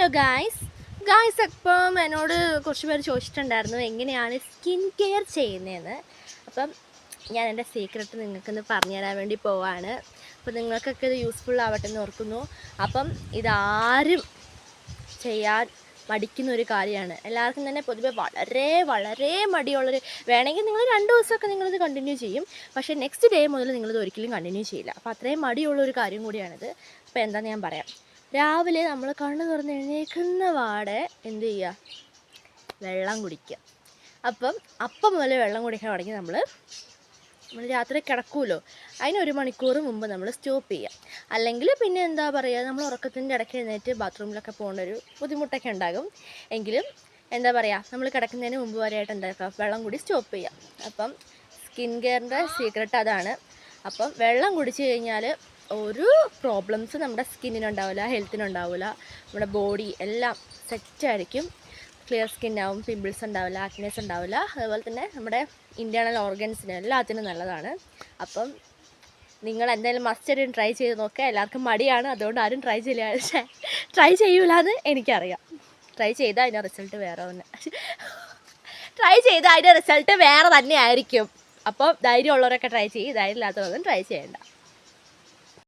Hello guys അപ്പം എന്നോട് കുറച്ച് പേര് ചോദിച്ചിട്ടുണ്ടായിരുന്നു എങ്ങനെയാണ് സ്കിൻ കെയർ ചെയ്യുന്നതെന്ന്. അപ്പം ഞാൻ എൻ്റെ സീക്രട്ട് നിങ്ങൾക്കൊന്ന് പറഞ്ഞു തരാൻ വേണ്ടി പോവാണ്. അപ്പം നിങ്ങൾക്കൊക്കെ ഇത് യൂസ്ഫുൾ ആവട്ടെ എന്ന് ഓർക്കുന്നു. അപ്പം ഇതാരും ചെയ്യാൻ മടിക്കുന്ന ഒരു കാര്യമാണ്. എല്ലാവർക്കും തന്നെ പൊതുവെ വളരെ വളരെ മടിയുള്ളൊരു, വേണമെങ്കിൽ നിങ്ങൾ 2 ദിവസമൊക്കെ നിങ്ങളിത് കണ്ടിന്യൂ ചെയ്യും, പക്ഷേ നെക്സ്റ്റ് ഡേ മുതൽ നിങ്ങളിത് ഒരിക്കലും കണ്ടിന്യൂ ചെയ്യില്ല. അപ്പോൾ അത്രയും മടിയുള്ളൊരു കാര്യം കൂടിയാണിത്. അപ്പോൾ എന്താണെന്ന് ഞാൻ പറയാം. രാവിലെ നമ്മൾ കണ്ണ് തുറന്ന് എഴുന്നേൽക്കുന്ന പാടെ എന്ത് ചെയ്യുക? വെള്ളം കുടിക്കുക. അപ്പം മുതൽ വെള്ളം കുടിക്കാൻ തുടങ്ങി നമ്മൾ രാത്രി കിടക്കുമല്ലോ, അതിന് 1 മണിക്കൂർ മുമ്പ് നമ്മൾ സ്റ്റോപ്പ് ചെയ്യുക. അല്ലെങ്കിൽ പിന്നെ എന്താ പറയുക, നമ്മൾ ഉറക്കത്തിൻ്റെ ഇടയ്ക്ക് എഴുന്നേറ്റ് ബാത്റൂമിലൊക്കെ പോകേണ്ട ഒരു ബുദ്ധിമുട്ടൊക്കെ ഉണ്ടാകും. എങ്കിലും എന്താ പറയുക, നമ്മൾ കിടക്കുന്നതിന് മുമ്പ് വരെയായിട്ട് എന്താക്കുക, വെള്ളം കൂടി സ്റ്റോപ്പ് ചെയ്യുക. അപ്പം സ്കിൻ കെയറിൻ്റെ സീക്രട്ട് അതാണ്. അപ്പം വെള്ളം കുടിച്ച് കഴിഞ്ഞാൽ ഒരു പ്രോബ്ലംസ് നമ്മുടെ സ്കിന്നിനുണ്ടാവില്ല, ഹെൽത്തിനുണ്ടാവില്ല. നമ്മുടെ ബോഡി എല്ലാം സെറ്റായിരിക്കും. ക്ലിയർ സ്കിന്നാവും, പിമ്പിൾസ് ഉണ്ടാവില്ല, ആക്നെസ് ഉണ്ടാവില്ല. അതുപോലെ തന്നെ നമ്മുടെ ഇൻറ്റേർണൽ ഓർഗൻസിന് എല്ലാത്തിനും നല്ലതാണ്. അപ്പം നിങ്ങൾ എന്തായാലും മസ്റ്റായിട്ടും ട്രൈ ചെയ്ത് നോക്കുക. എല്ലാവർക്കും മടിയാണ്, അതുകൊണ്ട് ആരും ട്രൈ ചെയ്യൂല എന്ന് എനിക്കറിയാം. ട്രൈ ചെയ്താൽ അതിൻ്റെ റിസൾട്ട് വേറെ തന്നെ ആയിരിക്കും. അപ്പം ധൈര്യമുള്ളവരൊക്കെ ട്രൈ ചെയ്യും, ധൈര്യമില്ലാത്തവരൊന്നും ട്രൈ ചെയ്യേണ്ട.